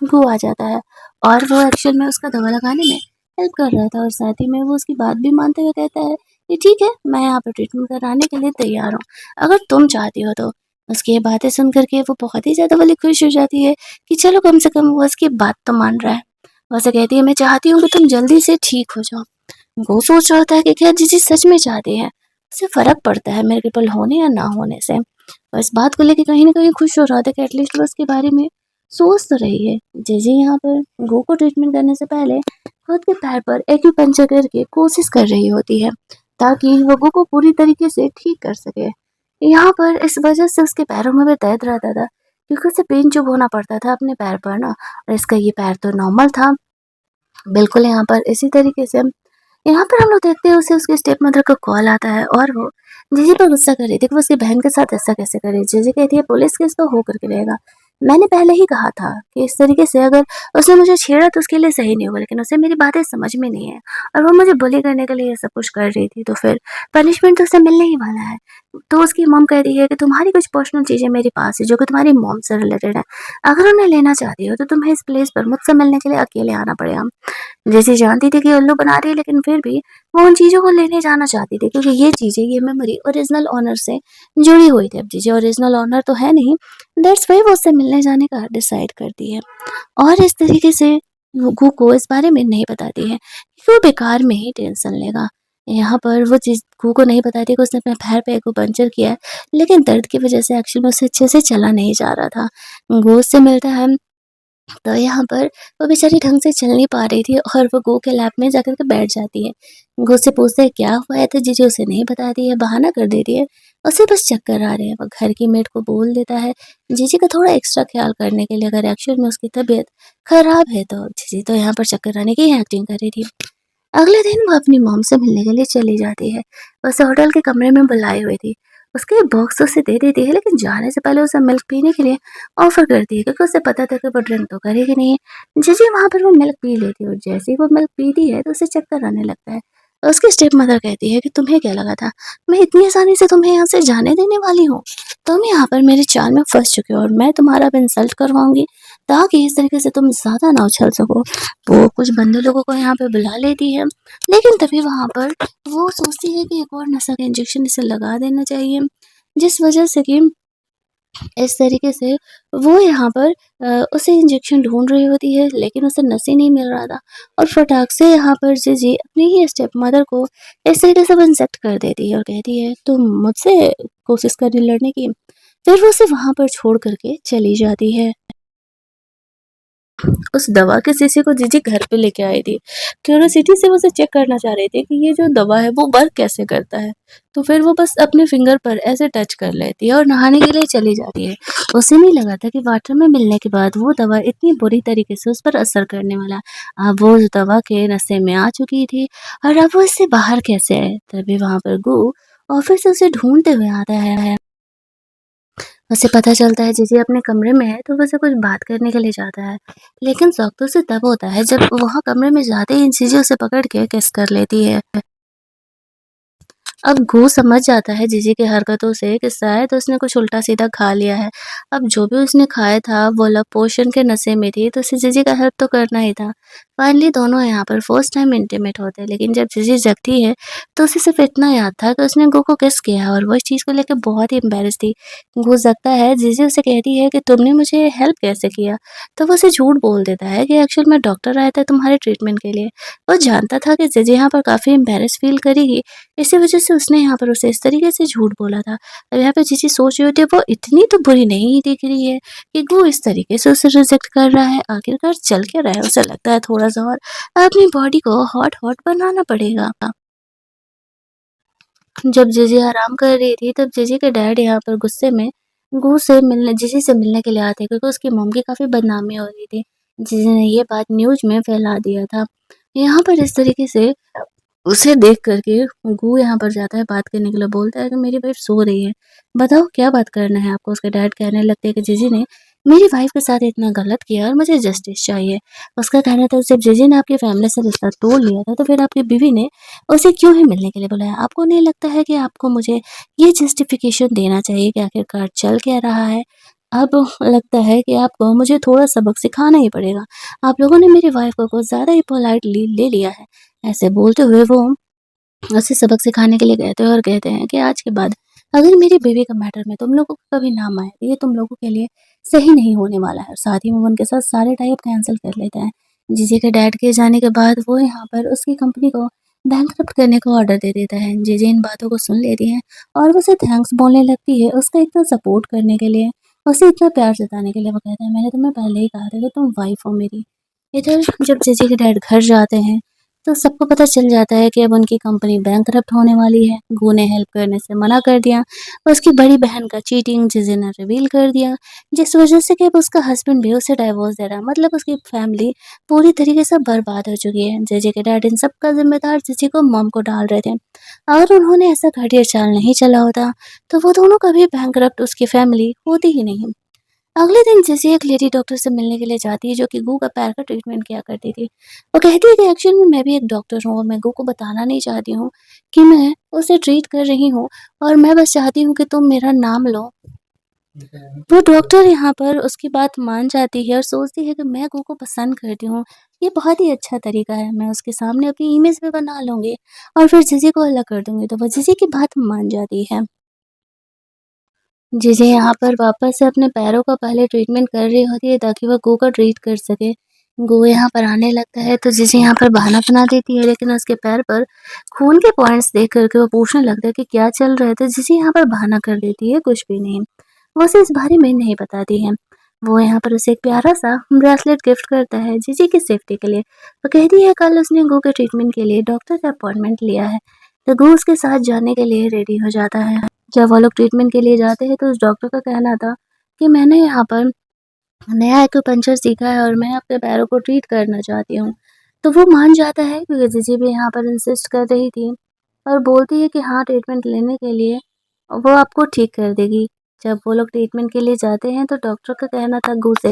वो आ जाता है और वो एक्चुअल में उसका दवा लगाने में हेल्प कर रहा था और साथ ही में वो उसकी बात भी मानते हुए कहता है कि ठीक है, मैं यहाँ पे ट्रीटमेंट कराने के लिए तैयार हूँ, अगर तुम चाहती हो तो। उसकी ये बातें सुन कर के वो बहुत ही ज़्यादा वाली खुश हो जाती है कि चलो कम से कम वो उसकी बात तो मान रहा है। वो उसे कहती है मैं चाहती हूँ कि तुम जल्दी से ठीक हो जाओ। वो सोच रहा होता है कि क्या जीजी सच में चाहती है। उसे फ़र्क पड़ता है मेरे पल होने या ना होने से। और इस बात को लेके कहीं न कहीं खुश हो रहा था कि एटलीस्ट वो उसके बारे में सोच तो रही है। जीजी यहाँ पर गो को ट्रीटमेंट करने से पहले खुद के पैर पर एक्यूपंक्चर करके कोशिश कर रही होती है, ताकि वो गो को पूरी तरीके से ठीक कर सके। यहाँ पर इस वजह से उसके पैरों में भी दर्द रहता था, क्योंकि उसे पेन चुभ होना पड़ता था अपने पैर पर ना, और इसका ये पैर तो नॉर्मल था। बिल्कुल यहाँ पर इसी तरीके से यहाँ पर हम लोग देखते हैं उसे उसके स्टेप मदर का कॉल आता है और वो जीजी पर गुस्सा कर रही थी कि वो उसकी बहन के साथ ऐसा कैसे करे। जीजी कहती है पुलिस केस तो हो करके रहेगा। मैंने पहले ही कहा था कि इस तरीके से अगर उसने मुझे छेड़ा तो उसके लिए सही नहीं होगा, लेकिन उसे मेरी बातें समझ में नहीं है और वो मुझे बुली करने के लिए ये सब कुछ कर रही थी, तो फिर पनिशमेंट तो उसे मिलने ही वाला है। तो उसकी मॉम कहती है कि तुम्हारी कुछ पर्सनल चीज़ें मेरे पास है जो कि तुम्हारी मॉम से रिलेटेड है। अगर उन्हें लेना चाहती हो तो तुम्हें इस प्लेस पर मुझसे मिलने के लिए अकेले आना पड़ेगा। जैसे जानती थी कि उल्लू बना रही है, लेकिन फिर भी वो उन चीज़ों को लेने जाना चाहती थी, क्योंकि ये चीज़ें, ये मेमोरी ओरिजिनल ओनर से जुड़ी हुई थी। अब चीज़ें ओरिजिनल ओनर तो है नहीं, दैट्स व्हाई वो उससे मिलने जाने का डिसाइड करती है और इस तरीके से गू को इस बारे में नहीं बताती है कि वो बेकार में ही टेंशन लेगा। यहाँ पर वो चीज़ गू को नहीं बताती कि उसने अपने पैर पे एक्यूपंक्चर किया है, लेकिन दर्द की वज़ह से एक्चुअल में उसे अच्छे से चला नहीं जा रहा था। गू उससे मिलता है तो यहाँ पर वो बेचारी ढंग से चल नहीं पा रही थी और वो गो के लैप में जाकर के बैठ जाती है। गो से पूछते हैं क्या हुआ है तो जीजी उसे नहीं बताती है, बहाना कर देती है। उसे बस चक्कर आ रहे हैं। वो घर की मेड को बोल देता है जीजी का थोड़ा एक्स्ट्रा ख्याल करने के लिए, अगर एक्चुअल में उसकी तबीयत खराब है तो। जीजी तो यहाँ पर चक्कर आने की एक्टिंग कर रही थी। अगले दिन वो अपनी मॉम से मिलने के लिए चली जाती है। वो उसे होटल के कमरे में बुलाई हुई थी। उसके बॉक्स उसे दे देती है, लेकिन जाने से पहले उसे मिल्क पीने के लिए ऑफ़र करती है क्योंकि उसे पता था कि वो ड्रिंक तो करेगी नहीं। जीजी वहाँ पर वो मिल्क पी लेती है और जैसे ही वो मिल्क पीती है तो उसे चक्कर आने लगता है। उसकी स्टेप मदर कहती है कि तुम्हें क्या लगा था, मैं इतनी आसानी से तुम्हें यहाँ से जाने देने वाली हूँ? तुम यहाँ पर मेरे चाल में फँस चुके हो और मैं तुम्हारा अब इंसल्ट करवाऊँगी ताकि इस तरीके से तुम ज़्यादा ना उछल सको। वो कुछ बंदे लोगों को यहाँ पे बुला लेती है, लेकिन तभी वहाँ पर वो सोचती है कि एक और नशा का इंजेक्शन इसे लगा देना चाहिए, जिस वजह से कि इस तरीके से वो यहाँ पर उसे इंजेक्शन ढूँढ रही होती है, लेकिन उसे नस ही नहीं मिल रहा था और फटाक से यहाँ पर जीजी अपनी ही स्टेप मदर को इस तरीके से इंसल्ट कर देती है और कहती है, "तुम मुझसे कोशिश कर रही लड़ने की?" फिर वो उसे वहाँ पर छोड़ कर के चली जाती है। उस दवा के शीशी को जीजी घर पे लेके आई थी। क्यूरियोसिटी से वो उसे चेक करना चाह रहे थे कि ये जो दवा है वो वर्क कैसे करता है। तो फिर वो बस अपने फिंगर पर ऐसे टच कर लेती है और नहाने के लिए चली जाती है। उसे नहीं लगा था कि वाटर में मिलने के बाद वो दवा इतनी बुरी तरीके से उस पर असर करने वाला। अब वो उस दवा के नशे में आ चुकी थी और अब वो इससे बाहर कैसे आए? तभी वहाँ पर गू ऑफिस से उसे ढूँढते हुए आता है। उसे पता चलता है जीजी अपने कमरे में है तो वो उसे कुछ बात करने के लिए जाता है। लेकिन शौक तो उसे तब होता है जब वहाँ कमरे में जाते ही जीजी उसे पकड़ के किस कर लेती है। अब गू समझ जाता है जीजी की हरकतों से कि शायद उसने कुछ उल्टा-सीधा खा लिया है। अब जो भी उसने खाया था वो लव पोशन के नशे में थी तो उसे जीजी का हेल्प तो करना ही था। फाइनली दोनों यहाँ पर फर्स्ट टाइम इंटीमेट होते हैं, लेकिन जब जीजी जगती है तो उसे सिर्फ़ इतना याद था कि उसने गू को किस किया और वो इस चीज़ को लेके बहुत ही एम्बैरेस थी। गू जगता है, जीजी उसे कहती है कि तुमने मुझे हेल्प कैसे किया? तो वो उसे झूठ बोल देता है कि एक्चुअल में डॉक्टर आया था तुम्हारे ट्रीटमेंट के लिए। वो जानता था कि जीजी यहाँ पर काफ़ी एम्बैरेस फ़ील करेगी, इसी वजह से उसने यहाँ पर उसे इस तरीके से झूठ बोला था। अब यहाँ पे जीजी सोच रही होती है वो इतनी तो बुरी नहीं दिख रही है कि वो इस तरीके से उसे रिजेक्ट कर रहा है। आखिरकार चल क्या रहा है? उसे लगता है थोड़ा-सा और अपनी बॉडी को हॉट-हॉट बनाना पड़ेगा। जब जीजी आराम कर रही थी तब जीजी के डैड यहाँ पर गुस्से में गू से मिलने जीजी से मिलने के लिए आए थे क्योंकि उसकी मॉम की काफ़ी बदनामी हो रही थी। जीजी ने ये बात न्यूज़ में फैला दिया था। यहाँ पर इस तरीके से उसे देख कर के गू यहाँ पर जाता है बात करने के लिए, बोलता है कि मेरी वाइफ़ सो रही है, बताओ क्या बात करना है आपको? उसके डैड कहने लगते हैं कि जीजी ने मेरी वाइफ़ के साथ इतना गलत किया और मुझे जस्टिस चाहिए। उसका कहना था जब जीजी ने आपकी फैमिली से रिश्ता तोड़ लिया था तो फिर आपकी बीवी ने उसे क्यों ही मिलने के लिए बुलाया? आपको नहीं लगता है कि आपको मुझे ये जस्टिफ़िकेशन देना चाहिए कि आखिरकार चल क्या रहा है? अब लगता है कि आपको मुझे थोड़ा सबक सिखाना ही पड़ेगा। आप लोगों ने मेरी वाइफ़ को कुछ ज़्यादा ही पोलाइटली ले लिया है। ऐसे बोलते हुए वो उसे सबक सिखाने के लिए कहते हैं और कहते हैं कि आज के बाद अगर मेरी बीवी का मैटर में तुम लोगों को कभी नाम आए, तो ये तुम लोगों के लिए सही नहीं होने वाला है। और साथ ही में वो उनके साथ सारे टाई अप कैंसल कर लेता है। जीजी के डैड के जाने के बाद वो यहाँ पर उसकी कंपनी को बैंकरप्ट करने का ऑर्डर दे देता है। जीजी इन बातों को सुन लेती है और वो उसे थैंक्स बोलने लगती है उसका इतना सपोर्ट करने के लिए, उसे इतना प्यार जताने के लिए। वो कहता है मैंने तुम्हें पहले ही कहा था कि तुम वाइफ हो मेरी। इधर जब जीजी के डैड घर जाते हैं तो सबको पता चल जाता है कि अब उनकी कंपनी बैंकरप्ट होने वाली है। गू ने हेल्प करने से मना कर दिया। उसकी बड़ी बहन का चीटिंग जिसे ने रिवील कर दिया, जिस वजह से कि अब उसका हस्बैंड भी उसे डाइवोर्स दे रहा है। मतलब उसकी फैमिली पूरी तरीके से बर्बाद हो चुकी है। जीजी के डैड इन सब का जिम्मेदार जीजी को मॉम को डाल रहे थे। अगर उन्होंने ऐसा घटिया चाल नहीं चला होता तो वो दोनों कभी बैंकरप्ट उसकी फैमिली होती ही नहीं। अगले दिन जैसे एक लेडी डॉक्टर से मिलने के लिए जाती है जो कि गू का पैर का ट्रीटमेंट किया करती थी। वो कहती है कि एक्चुअल में मैं भी एक डॉक्टर हूँ और मैं गू को बताना नहीं चाहती हूँ कि मैं उसे ट्रीट कर रही हूँ और मैं बस चाहती हूँ कि तुम मेरा नाम लो। वो डॉक्टर यहाँ पर उसकी बात मान जाती है और सोचती है कि मैं गू को पसंद करती हूँ। ये बहुत ही अच्छा तरीका है, मैं उसके सामने अपनी इमेज भी बना लूँगी और फिर जीजी को अलग कर दूँगी। तो वो जीजी की बात मान जाती है। जीजी यहाँ पर वापस से अपने पैरों का पहले ट्रीटमेंट कर रही होती है ताकि वो गू को ट्रीट कर सके। गो यहाँ पर आने लगता है तो जीजी यहाँ पर बहाना बना देती है, लेकिन उसके पैर पर खून के पॉइंट्स देख कर के वो पूछने लगता है कि क्या चल रहा है, तो जीजी यहाँ पर बहाना कर देती है कुछ भी नहीं। वो उसे इस बारे में नहीं बताती है। वो यहाँ पर उसे एक प्यारा-सा ब्रेसलेट गिफ्ट करता है जीजी की सेफ्टी के लिए। वो कहती है कल उसने गो के ट्रीटमेंट के लिए डॉक्टर का अपॉइंटमेंट लिया है, तो गो उसके साथ जाने के लिए रेडी हो जाता है। जब वो लोग ट्रीटमेंट के लिए जाते हैं तो उस डॉक्टर का कहना था कि मैंने यहाँ पर नया एक्यूपंक्चर सीखा है और मैं अपने पैरों को ट्रीट करना चाहती हूँ। तो वो मान जाता है क्योंकि जीजी भी यहाँ पर इंसिस्ट कर रही थी और बोलती है कि हाँ, ट्रीटमेंट लेने के लिए वो आपको ठीक कर देगी। जब वो लोग ट्रीटमेंट के लिए जाते हैं तो डॉक्टर का कहना था गो से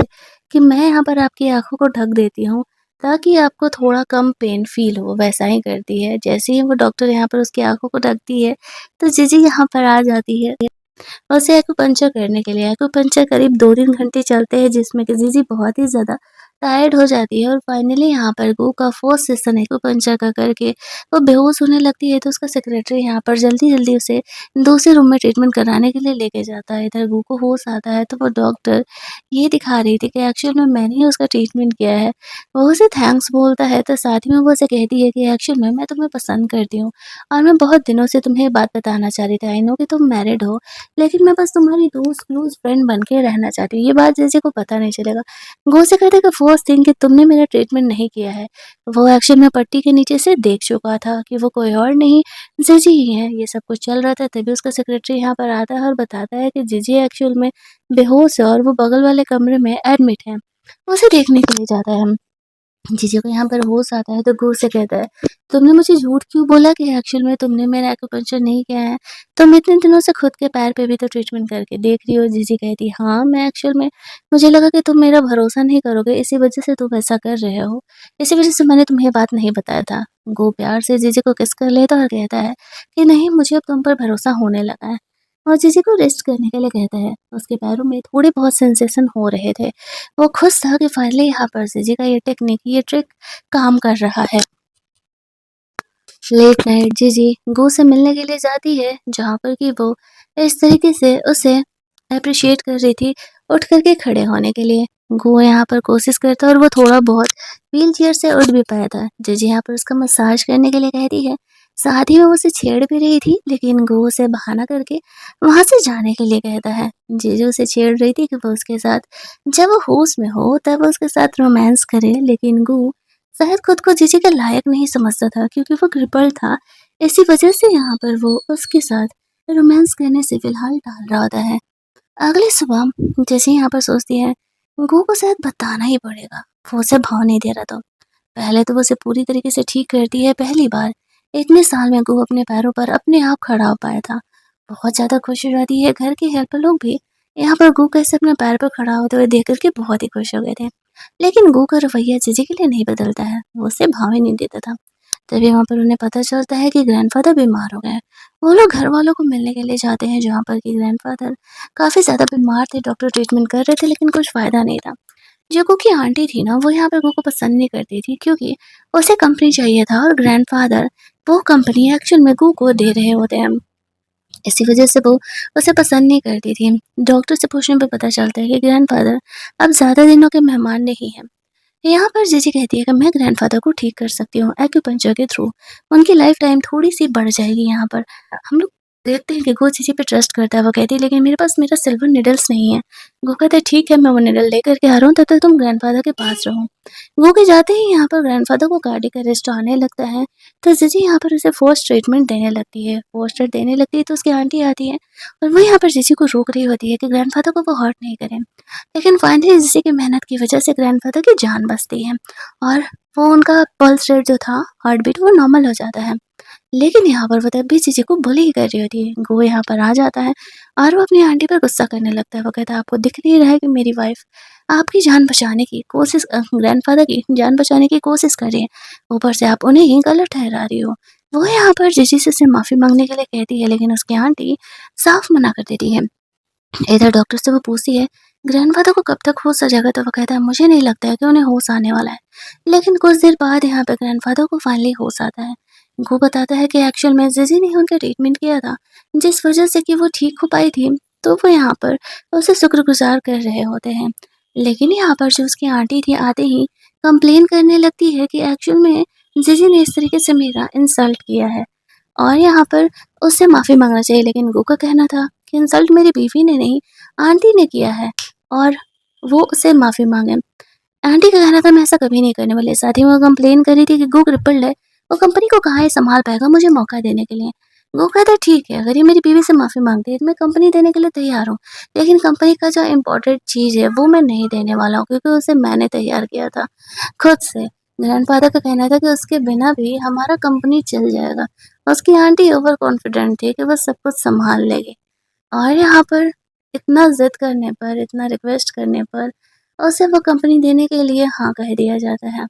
कि मैं यहाँ पर आपकी आँखों को ढक देती हूँ ताकि आपको थोड़ा कम पेन फ़ील हो, वैसा ही करती है। जैसे ही वो डॉक्टर यहाँ पर उसकी आँखों को ढकती है, तो जीजी यहाँ पर आ जाती है। उसे एक्यूपंक्चर करने के लिए एक्यूपंक्चर करीब 2-3 घंटे चलते हैं जिसमें कि ज़ीज़ी बहुत ही ज़्यादा टायर्ड हो जाती है और फाइनली यहाँ पर गो का फर्स्ट सेशन एक्यूपंक्चर का करके वो बेहोश होने लगती है, तो उसका सेक्रेटरी यहाँ पर जल्दी-जल्दी उसे दूसरे रूम में ट्रीटमेंट कराने के लिए लेके जाता है। इधर गो को होश आता है तो वो डॉक्टर ये दिखा रही थी कि एक्चुअल में मैंने ही उसका ट्रीटमेंट किया है। वो उसे थैंक्स बोलता है तो साथ ही में वो उसे कहती है कि एक्चुअल में मैं तुम्हें पसंद करती हूँ और मैं बहुत दिनों से तुम्हें ये बात बताना चाह रही थी। आई नो कि तुम मैरिड हो, लेकिन मैं बस तुम्हारी दोस्त क्लोज़ फ्रेंड बन के रहना चाहती हूँ। ये बात जीजी को पता नहीं चलेगा। गो से कहते कि फर्स्ट थिंग कि तुमने मेरा ट्रीटमेंट नहीं किया है। वो एक्चुअल में पट्टी के नीचे से देख चुका था कि वो कोई और नहीं, जीजी ही हैं। ये सब कुछ चल रहा था तभी उसका सेक्रेटरी यहाँ पर आता है और बताता है कि जीजी एक्चुअल में बेहोश है और वो बगल वाले कमरे में एडमिट हैं। वो उसे देखने के लिए जाता है। जीजी को यहाँ पर होश आता है तो गो से कहता है, तुमने मुझे झूठ क्यों बोला कि एक्चुअल में तुमने मेरा एक्यूपंक्चर नहीं किया है? तुम इतने दिनों से खुद के पैर पे भी तो ट्रीटमेंट करके देख रही हो। जीजी कहती, हाँ, मैं एक्चुअल में मुझे लगा कि तुम मेरा भरोसा नहीं करोगे, इसी वजह से तुम ऐसा कर रहे हो। इसी वजह से मैंने तुम्हें ये बात नहीं बताया था। गो प्यार से जीजी को किस कर लेता और कहता है कि नहीं, मुझे अब तुम पर भरोसा होने लगा है और जीजी को रेस्ट करने के लिए कहता है। उसके पैरों में थोड़े बहुत सेंसेशन हो रहे थे। वो खुश था कि फाइनली यहाँ पर जीजी का ये टेक्निक, ये ट्रिक काम कर रहा है। लेट नाइट जीजी गो से मिलने के लिए जाती है, जहाँ पर कि वो इस तरीके से उसे एप्रिशिएट कर रही थी, उठ कर के खड़े होने के लिए। गो यहाँ पर कोशिश करता है और वो थोड़ा बहुत व्हीलचेयर से उठ भी पाया था। जीजी यहाँ पर उसका मसाज करने के लिए कहती है, साथ ही में वो उसे छेड़ भी रही थी, लेकिन गो उसे बहाना करके वहाँ से जाने के लिए कहता है। जीजी उसे छेड़ रही थी कि वो उसके साथ जब वो होश में हो तब वो उसके साथ रोमांस करे, लेकिन गो शायद खुद को जीजी के लायक नहीं समझता था क्योंकि वो क्रिपल था। इसी वजह से यहाँ पर वो उसके साथ रोमांस करने से फिलहाल टाल रहा होता है। अगली सुबह जैसे यहाँ पर सोचती है गो को शायद बताना ही पड़ेगा, वो उसे भाव नहीं दे रहा था। पहले तो वो उसे पूरी तरीके से ठीक करती है, पहली बार इतने साल में गो अपने पैरों पर अपने आप खड़ा हो पाया था। बहुत ज़्यादा खुश हो जाती है, घर के हेल्पर लोग भी यहाँ पर गो कैसे अपने पैर पर खड़ा होते हुए देख कर के बहुत ही खुश हो गए थे। लेकिन गो का रवैया जीजी के लिए नहीं बदलता है, वो उसे भाव ही नहीं देता था। तभी वहाँ पर उन्हें पता चलता है कि ग्रैंडफ़ादर बीमार हो गए हैं। वो लोग घर वालों को मिलने के लिए जाते हैं, जहाँ पर कि ग्रैंडफ़ादर काफ़ी ज़्यादा बीमार थे, डॉक्टर ट्रीटमेंट कर रहे थे लेकिन कुछ फ़ायदा नहीं था। जो गो की आंटी थी ना, वो यहाँ पे गो को पसंद नहीं करती थी क्योंकि उसे कंपनी चाहिए था और ग्रैंडफ़ादर वो कंपनी एक्चुअल में गो को दे रहे होते हैं। इसी वजह से वो उसे पसंद नहीं करती थी। डॉक्टर से पूछने पे पता चलता है कि ग्रैंडफ़ादर अब ज़्यादा दिनों के मेहमान नहीं हैं। यहाँ पर जीजी कहती है कि मैं ग्रैंडफ़ादर को ठीक कर सकती हूँ एक्यूपंक्चर के थ्रू। उनकी लाइफ़ टाइम थोड़ी-सी बढ़ जाएगी यहाँ पर। हम लोग देखते हैं कि गो जीजी पे ट्रस्ट करता है। वो कहती है लेकिन मेरे पास मेरा सिल्वर नीडल्स नहीं है। गो कहता है ठीक है, मैं वो नीडल लेकर के आ रहा हूँ, तब तक तुम ग्रैंडफ़ादर के पास रहो। गो के जाते ही यहाँ पर ग्रैंडफ़ादर को कार्डियक अरेस्ट आने लगता है। तो जीजी यहाँ पर उसे फ़र्स्ट ट्रीटमेंट देने लगती है। फ़र्स्ट एड देने लगती है तो उसकी आंटी आती है और वो यहाँ पर जीजी को रोक रही होती है कि ग्रैंडफ़ादर को वो हर्ट नहीं करें। लेकिन फाइनली जीजी की मेहनत की वजह से ग्रैंडफ़ादर की जान बचती है और वो उनका पल्स रेट जो था, हार्ट बीट, वो नॉर्मल हो जाता है। लेकिन यहाँ पर वो तब भी जीजी को बुली ही कर रही होती है। गो यहाँ पर आ जाता है और वो अपनी आंटी पर गुस्सा करने लगता है। वो कहता है आपको दिख नहीं रहा है कि मेरी वाइफ़ आपकी जान बचाने की कोशिश ग्रैंडफ़ादर की जान बचाने की कोशिश कर रही है। ऊपर से आप उन्हें ही गलत ठहरा रही हो। वो यहाँ पर जीजी से उससे माफ़ी माँगने के लिए कहती है लेकिन उसकी आंटी साफ मना कर देती है। इधर डॉक्टर से वो पूछती है ग्रैंडफ़ादर को कब तक होश आ जाएगा, तो वो कहता है मुझे नहीं लगता है कि उन्हें होश आने वाला है। लेकिन कुछ देर बाद यहाँ पे ग्रैंडफ़ादर को फाइनली होश आता है। वो बताता है कि एक्चुअल में जीजी ने उनका ट्रीटमेंट किया था, जिस वजह से कि वो ठीक हो पाई थी, तो वो यहाँ पर उसे शुक्रगुज़ार कर रहे होते हैं। लेकिन यहाँ पर जो उसकी आंटी थी, आते ही कंप्लेन करने लगती है कि एक्चुअल में जीजी ने इस तरीके से मेरा इंसल्ट किया है और यहाँ पर उससे माफ़ी माँगना चाहिए। लेकिन गो का कहना था कि इंसल्ट मेरी बीवी ने नहीं, आंटी ने किया है और वो उससे माफ़ी माँगे। आंटी का कहना था मैं ऐसा कभी नहीं करने वाली। साथ ही वो कंप्लेन कर रही थी कि गो क्रिपल्ड है, वो कंपनी को कहाँ ये सँभाल पाएगा मुझे मौका देने के लिए। गो कहता है ठीक है, अगर ये मेरी बीवी से माफ़ी माँगती है तो मैं कंपनी देने के लिए तैयार हूँ। लेकिन कंपनी का जो इम्पोर्टेंट चीज़ है वो मैं नहीं देने वाला हूँ क्योंकि उसे मैंने तैयार किया था खुद से। ग्रैंडफ़ादर का कहना था कि उसके बिना भी हमारा कंपनी चल जाएगा। उसकी आंटी ओवर कॉन्फिडेंट थी कि वो सब कुछ सँभाल लेगी और यहाँ पर इतना ज़िद करने पर, इतना रिक्वेस्ट करने पर उसे वो कंपनी देने के लिए हाँ कह दिया जाता है।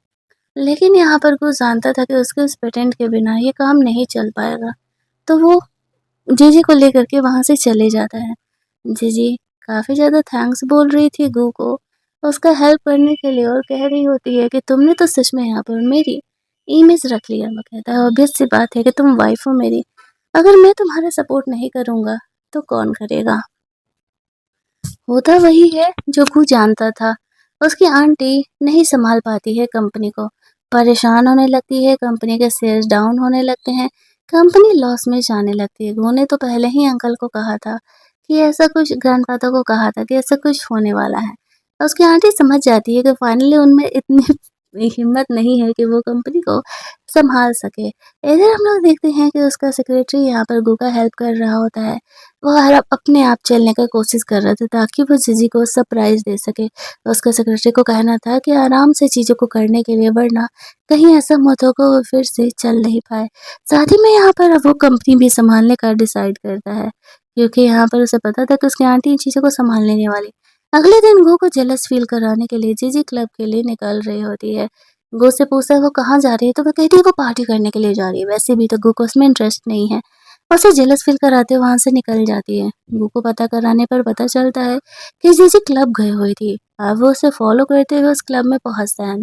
लेकिन यहाँ पर वो जानता था कि उसके उस पेटेंट के बिना ये काम नहीं चल पाएगा, तो वो जीजी को लेकर के वहाँ से चले जाता है। जीजी काफ़ी ज़्यादा थैंक्स बोल रही थी गू को, उसका हेल्प करने के लिए और कह रही होती है कि तुमने तो सच में यहाँ पर मेरी इमेज रख लिया। वो कहता है ऑब्वियस सी बात है कि तुम वाइफ हो मेरी, अगर मैं तुम्हारा सपोर्ट नहीं करूँगा तो कौन करेगा? होता वही है जो गू जानता था। उसकी आंटी नहीं सँभाल पाती है कंपनी को, परेशान होने लगती है, कंपनी के शेयर्स डाउन होने लगते हैं, कंपनी लॉस में जाने लगती है। गू ने तो पहले ही अंकल को कहा था कि ऐसा कुछ ग्रैंडफ़ादर को कहा था कि ऐसा कुछ होने वाला है। उसकी आंटी समझ जाती है कि फाइनली उनमें इतनी हिम्मत नहीं है कि वो कंपनी को सँभाल सके। इधर हम लोग देखते हैं कि उसका सेक्रेटरी यहाँ पर गू का हेल्प कर रहा होता है। वो हर अपने आप चलने का कोशिश कर रहा था ताकि वो जीजी को सरप्राइज़ दे सके। उसका सेक्रेटरी को कहना था कि आराम से चीज़ों को करने के लिए वरना कहीं ऐसा मत हो कि वो फिर से चल नहीं पाए। साथ ही में यहाँ पर वो कंपनी भी सँभालने का डिसाइड करता है क्योंकि यहाँ पर उसे पता था कि उसकी आंटी इन चीज़ों को सँभाल लेने वाली। अगले दिन गो को जेलस फ़ील कराने के लिए जीजी क्लब के लिए निकल रही होती है। गो से पूछता है वो कहाँ जा रही है तो वो कहती है वो पार्टी करने के लिए जा रही है। वैसे भी तो गो को उसमें इंटरेस्ट नहीं है। उसे जेलस फ़ील कराते हुए वहाँ से निकल जाती है। गू को पता कराने पर पता चलता है कि जीजी क्लब गई हुई थी। अब वो उसे फ़ॉलो करते हुए उस क्लब में पहुँचता है।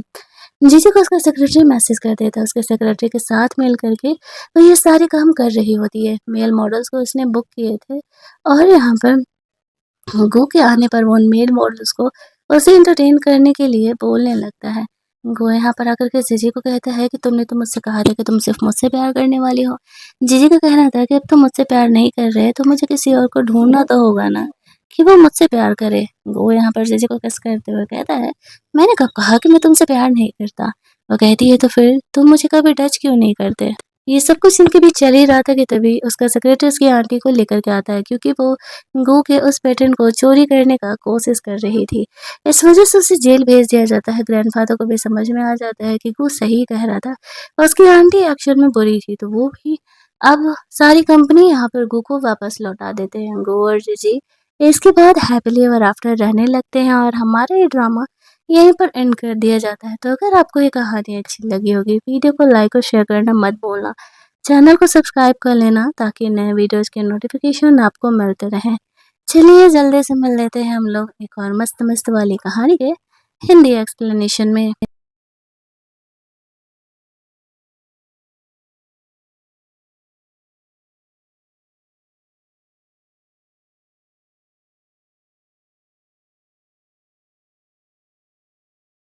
जीजी को उसका सेक्रेटरी मैसेज कर देता है। उसके सेक्रेटरी के साथ मिल कर के वो ये सारे काम कर रही होती है। मेल मॉडल्स को उसने बुक किए थे और यहाँ पर गो के आने पर वो उन मेल मॉडल्स को उसे एंटरटेन करने के लिए बोलने लगता है। गो यहाँ पर आकर के जीजी को कहता है कि तुमने तो मुझसे कहा था कि तुम सिर्फ़ मुझसे प्यार करने वाली हो। जीजी का कहना था कि अब तुम मुझसे प्यार नहीं कर रहे तो मुझे किसी और को ढूँढना तो होगा ना, कि वो मुझसे प्यार करे। गो यहाँ पर जीजी को किस करते हुए कहता है, मैंने कब कहा कि मैं तुमसे प्यार नहीं करता? वो कहती है तो फिर तुम मुझे कभी टच क्यों नहीं करते? ये सब कुछ इनके बीच चल ही रहा था कि तभी उसका सेक्रेटरी उसकी आंटी को लेकर के आता है क्योंकि वो गो के उस पेटेंट को चोरी करने का कोशिश कर रही थी। इस वजह से उसे जेल भेज दिया जाता है। ग्रैंडफ़ादर को भी समझ में आ जाता है कि गो सही कह रहा था। उसकी आंटी एक्चुअल में बुरी थी तो वो भी अब सारी कंपनी यहाँ पर गो को वापस लौटा देते हैं, गो और जीजी। इसके बाद हैप्पीली एवर आफ्टर रहने लगते हैं और हमारा ये ड्रामा यहीं पर एंड कर दिया जाता है। तो अगर आपको ये कहानी अच्छी लगी होगी, वीडियो को लाइक और शेयर करना मत भूलना। चैनल को सब्सक्राइब कर लेना ताकि नए वीडियोज़ के नोटिफ़िकेशन आपको मिलते रहें। चलिए जल्दी से मिल लेते हैं हम लोग एक और मस्त-मस्त वाली कहानी के हिंदी एक्सप्लेनेशन में।